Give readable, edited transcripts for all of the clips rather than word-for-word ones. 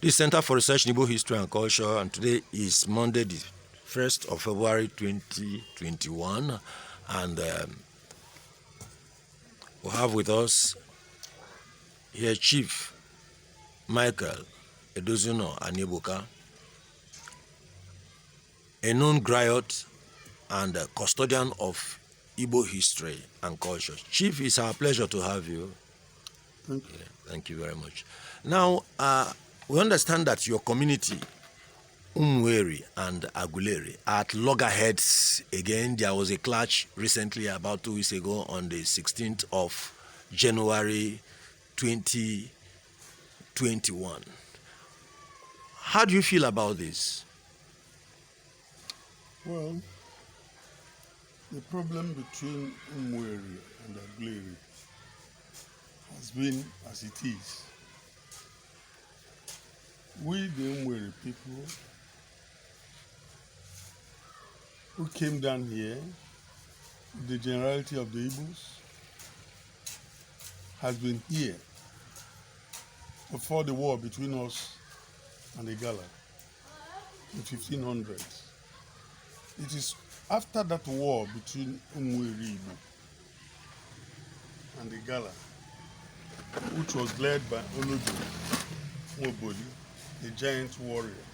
This Center for Research in Igbo History and Culture, and today is Monday, the 1st of February 2021, and we have with us here Chief Michael Edozuno Anibuka, a known griot and custodian of Igbo history and culture. Chief, it's our pleasure to have you. Thank you. Thank you very much. Now, we understand that your community, UMUERI and AGULERI, are at loggerheads again. There was a clash recently, about 2 weeks ago, on the 16th of January 2021. How do you feel about this? Well, the problem between UMUERI and AGULERI has been as it is. We, the UMUERI people, who came down here, the generality of the Igbos, has been here before the war between us and the Gala in 1500s. It is after that war between UMUERI and the Gala, which was led by Onojo Nwoboli, a giant warrior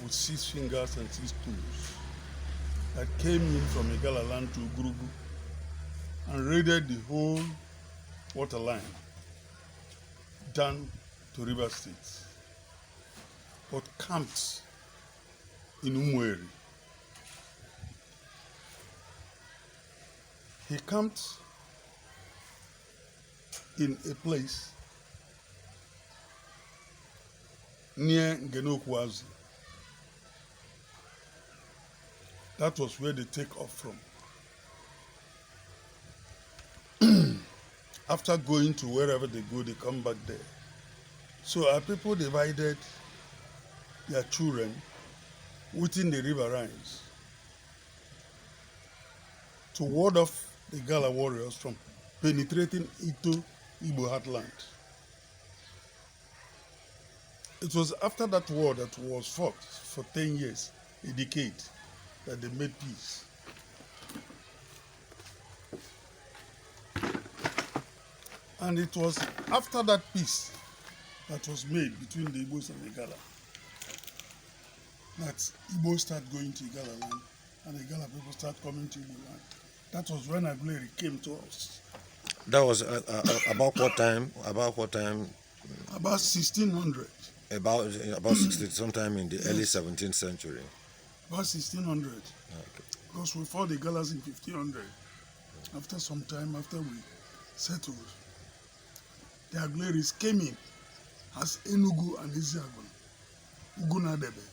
with 6 fingers and 6 toes, that came in from Igala land to Ugurugu and raided the whole waterline down to River State, but camped in UMUERI. He camped in a place near Ngenokwazi. That was where they take off from. After going to wherever they go, they come back there. So our people divided their children within the riverines to ward off the Gala warriors from penetrating into Igbo heartland. It was after that war that was fought for 10 years, a decade, that they made peace. And it was after that peace that was made between the Igbos and the Gala that Igbos start going to Igala land and the Gala people start coming to Igbo land. That was when AGULERI came to us. That was about what time? About what time? About 1600. About 60, sometime in the early 17th century. About 1600. Okay. Because we fought the Galas in 1500. After some time, after we settled, the AGULERIs came in as Enugu and Eziagun, Ugunadebe,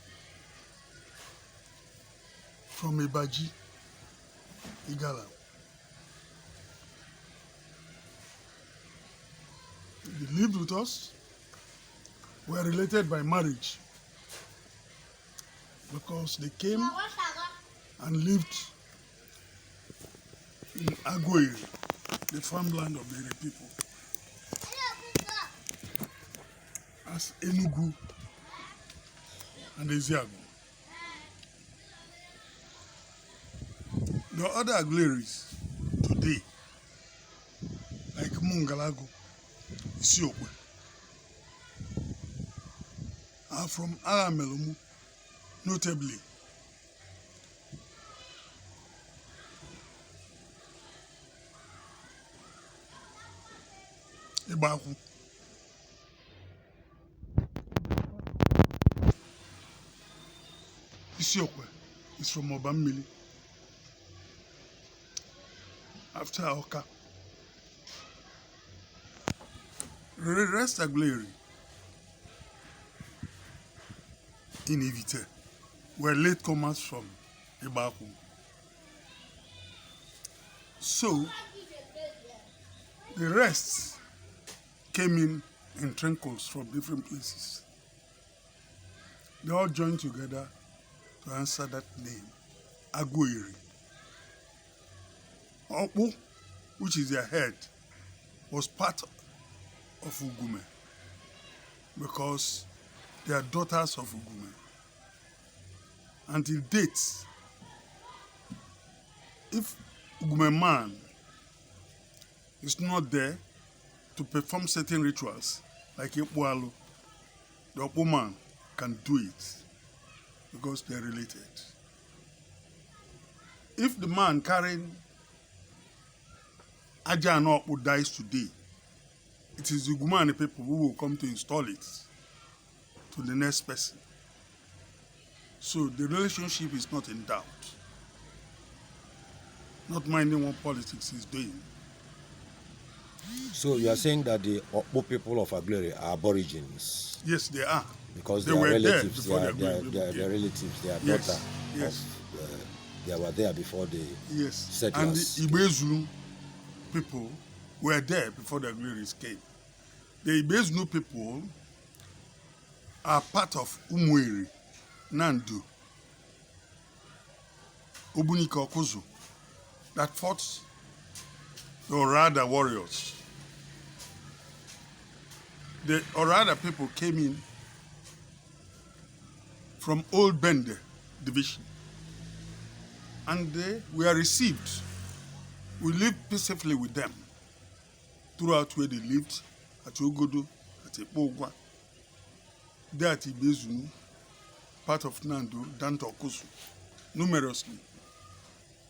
from Ibaji, Igala. They lived with us. We are related by marriage because they came and lived in Aguleri, the farmland of the people, as Enugu and Eziago. The other AGULERIs today, like Mungalago, Isiokwe, are from Aramelumu, notably. Ibaku. Isiokwe is from Obamili. After Oka. The rest AGULERI in Ivite were latecomers from Ibaku. So the rest came in trinkles from different places. They all joined together to answer that name, AGULERI. Okpu, which is their head, was part of Ugume because They are daughters of Ugume. Until date, if Ugume man is not there to perform certain rituals, like Ekpualu, the Okpo man can do it because they're related. If the man carrying Aja and Okpo dies today, it is the Ugume and the people who will come to install it to the next person. So the relationship is not in doubt. Not minding what politics is doing. So you are saying that the Okpo people of Aguleri are aborigines? Yes, they are. Because they they are were relatives, there they are relatives, they are yes, daughter yes. of, they were there before the settlers. And the Ibezulu people were there before the Aguleris came. The Ibezulu people are part of UMUERI, Nandu, Obunika Okuzu, that fought the Orada warriors. The Orada people came in from Old Bende division, and they were received. We lived peacefully with them throughout where they lived, at Ogodo, at Ekpogwa, there at Ibezunu, part of Nando, down to Okusu, numerously.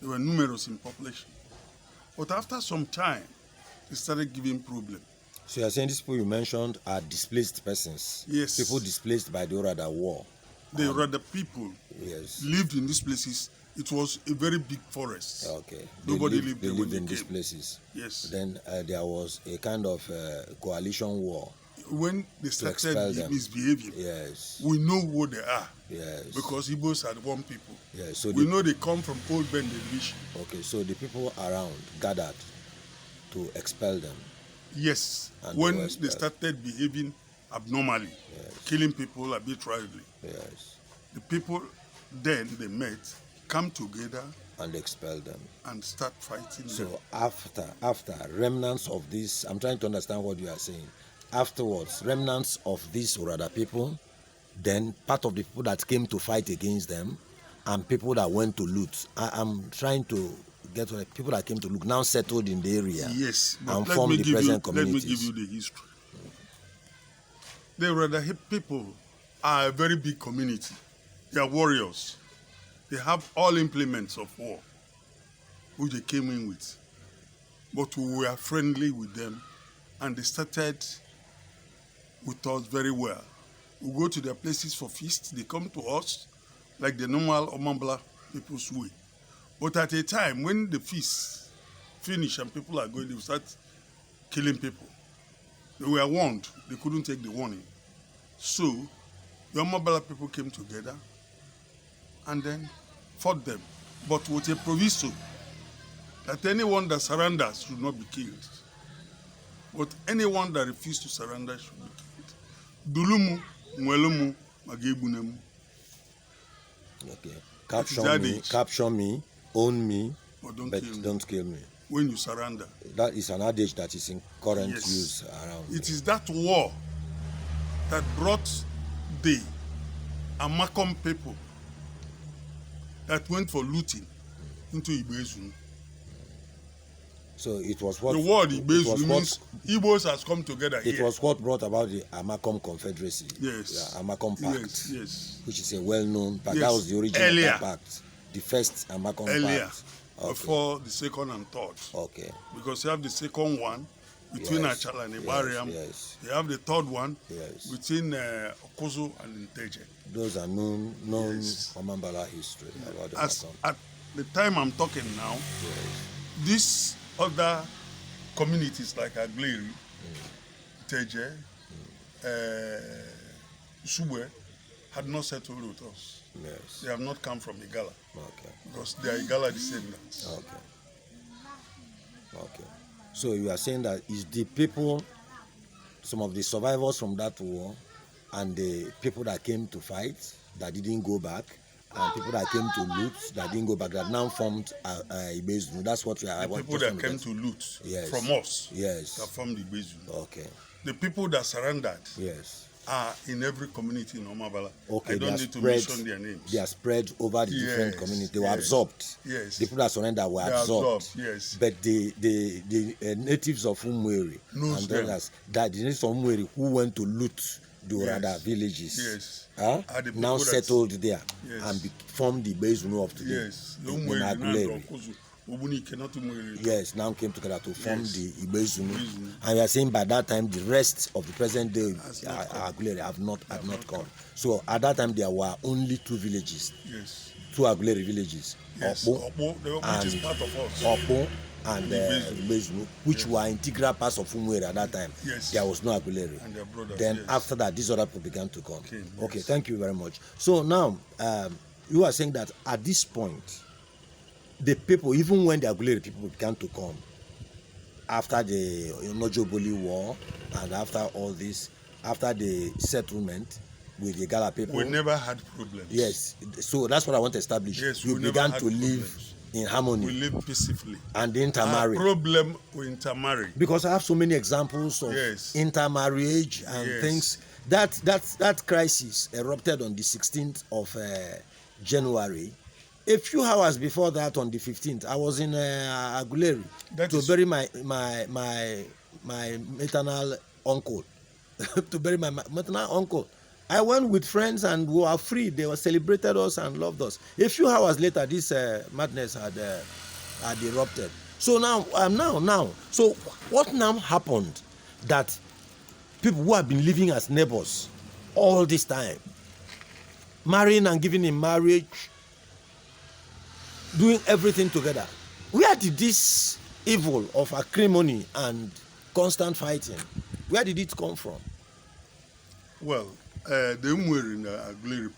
They were numerous in population. But after some time, they started giving problems. So you're saying these people you mentioned are displaced persons? Yes. People displaced by the Orada war? The Orada people lived in these places. It was a very big forest. Okay. Nobody lived there. They lived in these places. Yes. Then there was a kind of coalition war. When they started misbehaving, yes, we know who they are. Yes. Because Igbos are one people. Yes. So we know they come from Old Bend division. Okay, so the people around gathered to expel them. Yes. And when they started behaving abnormally, killing people arbitrarily. Yes. The people then they met, come together and expel them and start fighting. So them. After remnants of this, I'm trying to understand what you are saying. Afterwards, remnants of these Orada people, then part of the people that came to fight against them, and people that went to loot. I'm trying to get to people that came to loot now settled in the area. Yes, but and formed the present communities. Let me give you the history. The Orada people are a very big community. They are warriors. They have all implements of war, which they came in with. But we were friendly with them, and they started with us very well. We go to their places for feast. They come to us like the normal Omambla people's way. But at a time when the feast finish and people are going, they will start killing people. They were warned. They couldn't take the warning. So the Omambla people came together and then fought them, but with a proviso that anyone that surrenders should not be killed. But anyone that refused to surrender should be killed. Dulumu, Mwelumu, Magebunemu. Okay. Capture me, own me, but don't kill me. When you surrender. That is an adage that is in current use around. It is that war that brought the Amakom people that went for looting into Ibezunu. So it was what the word Ibezunu means Igbos has come together here. It was what brought about the Amakom Confederacy. Yes. The Amakom Pact. Yes. Which is a well-known pact. Yes. That was the original of the pact. The first Amakom Pact. Okay. Before the second and third. Okay. Because you have the second one between Achala and Ibariam. Yes. You have the third one between Okuzu and Nteje. Those are known Omambala history about the Amakom. At the time I'm talking now, these other communities like Aguleri, Nteje, Subwe had not settled with us. Yes. They have not come from Igala. Okay. Because they are Igala descendants. Okay. So you are saying that is the people, some of the survivors from that war, and the people that came to fight that didn't go back, and people that came to loot that didn't go back, that now formed Ibezunu. That's what we are. The people that came to loot from us. Yes. That formed Ibezunu. Okay. The people that surrendered. Yes. are in every community in Omabala. Okay, I don't need to mention their names. They are spread over the different communities. They were absorbed. Yes. The people that surrendered were absorbed. Yes. But the natives of UMUERI and others, that the natives of UMUERI who went to loot the other villages, now settled there and formed the Bezunu of today. Yes. AGULERI. Yes, now came together to form the Ibezunu. And we are saying by that time the rest of the present day AGULERI have not come. So at that time there were only 2 villages. Yes. 2 AGULERI villages. Yes. Which is part of us. Opo and Ibezunu, which were integral parts of UMUERI at that time. Yes. There was no AGULERI. And their brothers. Then after that, these other people began to come. Okay, thank you very much. So now you are saying that at this point, the people, even when the AGULERI people began to come, after the Nojoboli War and after all this, after the settlement with the Gala people, we never had problems. Yes, so that's what I want to establish. Yes, you began to live in harmony. We live peacefully. And intermarry. Our problem we intermarry. Because I have so many examples of intermarriage and things. That crisis erupted on the 16th of January. A few hours before that, on the 15th, I was in AGULERI to bury my maternal uncle. To bury my maternal uncle. I went with friends and we were free. They were celebrated us and loved us. A few hours later, this madness had erupted. So now. So what now happened that people who have been living as neighbors all this time, marrying and giving in marriage, doing everything together, where did this evil of acrimony and constant fighting, where did it come from? Well, the UMUERI and the AGULERI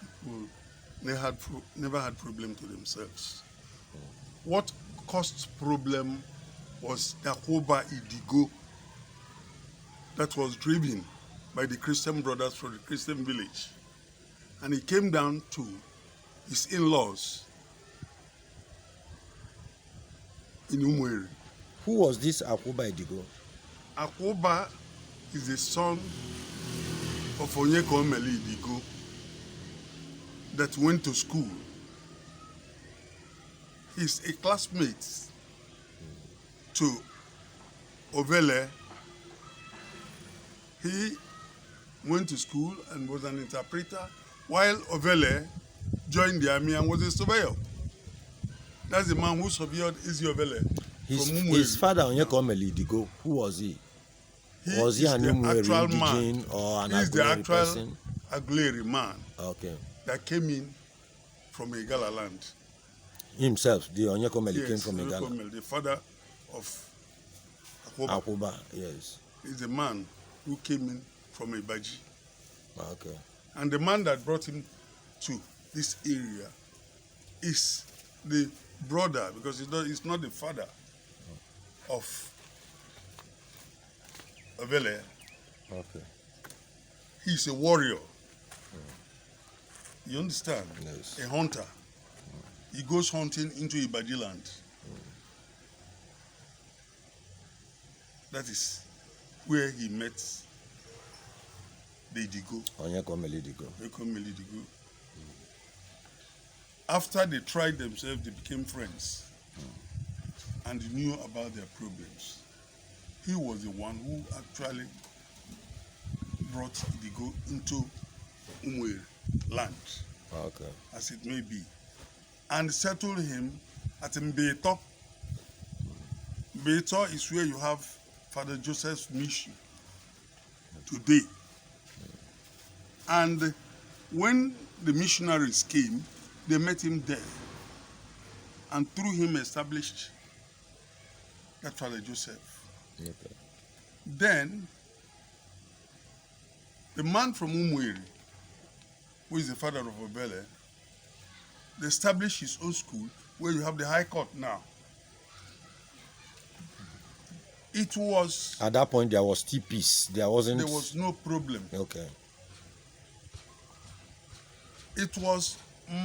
people never had problem to themselves. What caused problem was the Akoba Idigo that was driven by the Christian brothers from the Christian village. And he came down to his in-laws in UMUERI. Who was this Akoba Idigo? Akoba is the son of Onyeko Omeli Idigo that went to school. He's a classmate to Ovele. He went to school and was an interpreter, while Ovele joined the army and was a surveyor. That's the man who surveyed Isi Ovele. His father, Onyeko Omeli Idigo, who was he? Was he an UMUERI indigene or an AGULERI person? AGULERI man. Okay. That came in from Igala land. Himself, the Onyeko Omeli came from Igala. The father of Akoba, yes. Is a man who came in from Ibaji. Okay. And the man that brought him to this area is the brother, because he's not the father of Ovele. Okay. He's a warrior. You understand? Yes. A hunter. He goes hunting into Ibaji land. That is where he met the Idigo. Onyeko Omeli Idigo. After they tried themselves, they became friends and knew about their problems. He was the one who actually brought Idigo into UMUERI land, as it may be, and settled him at Mbeto. Mbeto is where you have Father Joseph's mission today. And when the missionaries came, they met him there, and through him established that Father Joseph. Okay. Then, the man from UMUERI, who is the father of Ovele, they established his own school where you have the High Court now. It was... At that point, there was still peace. There was no problem. Okay. It was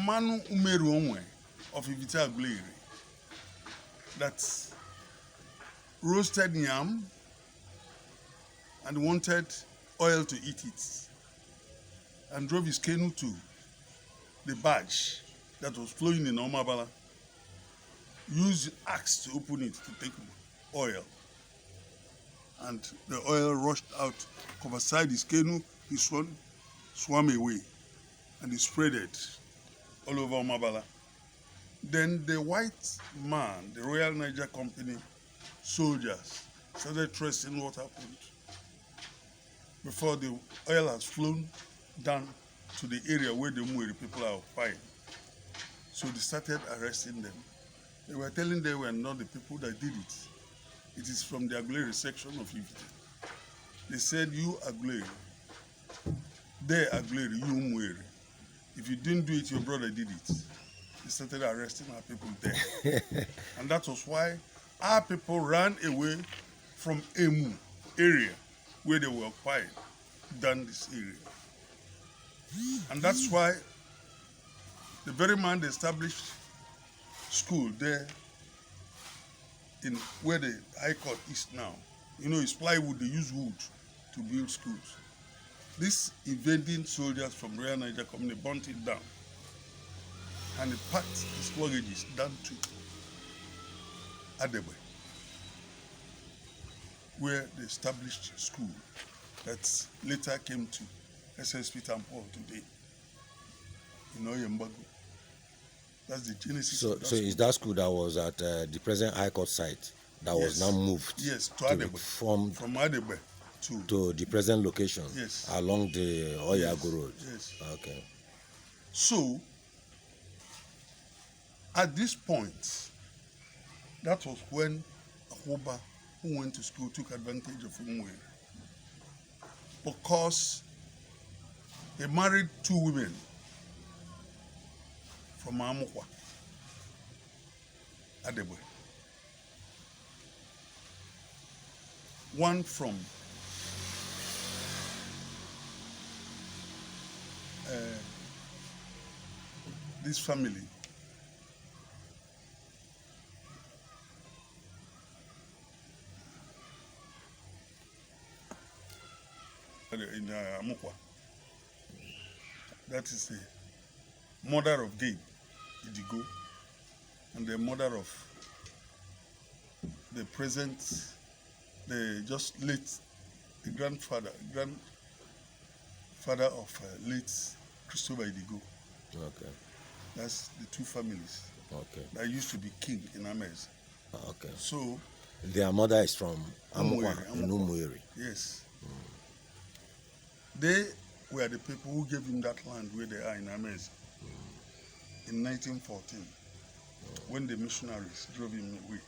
Manu Umeru Onwe of Ivita AGULERI that roasted yam and wanted oil to eat it. and drove his canoe to the barge that was flowing in Omabala, used axe to open it to take oil. And the oil rushed out, covered his canoe, he swam away, and he spread it all over Omabala. Then the white man, the Royal Niger Company soldiers, started tracing what happened before the oil has flown down to the area where the UMUERI people are occupying. So they started arresting them. They were telling they were not the people that did it. It is from the AGULERI section of Ifite. They said, you AGULERI, they AGULERI, you UMUERI. If you didn't do it, your brother did it. They started arresting our people there. And that was why our people ran away from Emu area where they were occupied down this area. And that's why the very man they established school there in where the High Court is now. You know, it's plywood, they use wood to build schools. These invading soldiers from Royal Niger Company burnt it down. And he packed his luggages down to Adebe, where they established school that later came to SSP Tampol today in Oyembago. That's the genesis of that So school. is that school that was at the present High Court site that was now moved Yes, to Adebe. From Adebe to the present location Yes. along the Oyago Road? Yes. Okay. So, at this point, that was when Ahoba, who went to school, took advantage of UMUERI. Because he married 2 women from Amukwa, Adebe. One from this family. In Amukwa. That is the mother of Gabe Idigo and the mother of the present, the just late, the grandfather of late Christopher Idigo. Okay. That's the 2 families Okay. that used to be king in Amez. Okay. So Their mother is from Amukwa in Amukwa. UMUERI. Yes. They were the people who gave him that land where they are in Amez in 1914 when the missionaries drove him away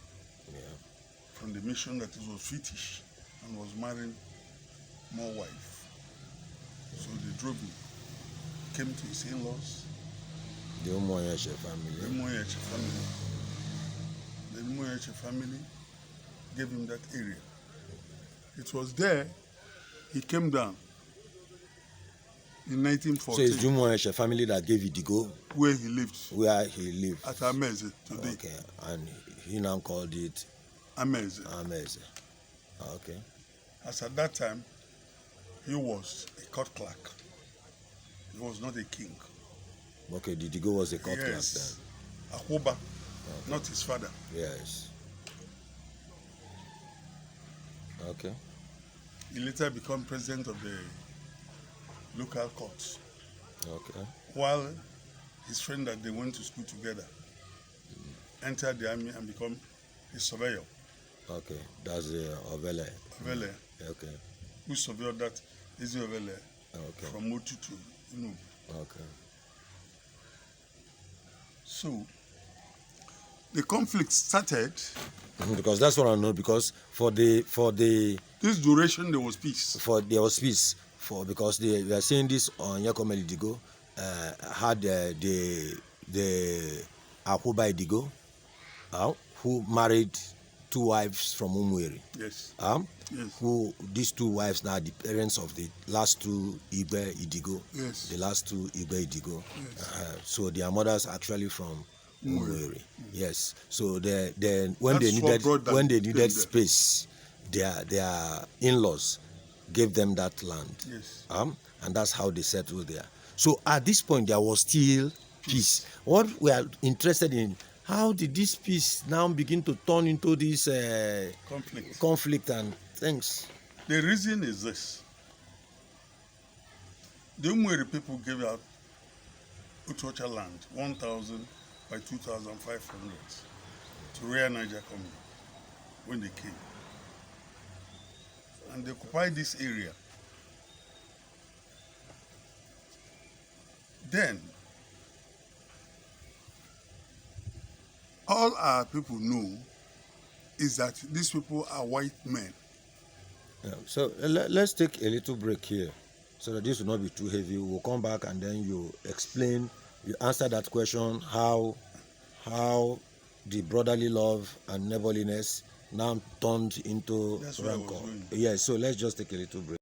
from the mission that he was fetish and was marrying more wives. So they drove him, came to his in-laws, The UMUERI the family. UMUERI family. The UMUERI family gave him that area. It was there he came down in 1914. So it's the UMUERI family that gave Idigo where he lived where he lived. at Ameze today. Okay. And he now called it Ameze. Ameze. Okay. As at that time, he was a court clerk. He was not a king. Okay, Idigo was a court clerk Yes. Ahoba, not his father. then. Yes. Okay. He later became president of the local court, Okay. while his friend that they went to school together entered the army and become a surveyor, Okay. That's the Ovele. Ovele, Okay. who surveyed that Ezi Ovele Okay. from Motu to Inugu. Okay. So the conflict started. Because that's what I know. Because for the This duration there was peace. there was peace because we are saying this on Yakomel Idigo had the Akuba Idigo who married 2 wives from UMUERI. Yes. Yes. Who these 2 wives now are the parents of the last 2 Igbe Idigo. Yes. The last 2 Igbe Idigo. Yes. So their mothers actually from UMUERI. Yes. So when That's what brought them they there. needed space, their in-laws gave them that land. Yes. And that's how they settled there. So at this point, there was still peace. What we are interested in, how did this peace now begin to turn into this conflict and things? The reason is this. The UMUERI people gave out Utocha land, 1,000 by 2,500 to Royal Niger Company when they came. And they occupied this area. Then, all our people know is that these people are white men. Yeah, so let's take a little break here so that this will not be too heavy. We'll come back and then you explain, you answer that question, how the brotherly love and neighborliness now turned into rancor. Yes, so let's just take a little break.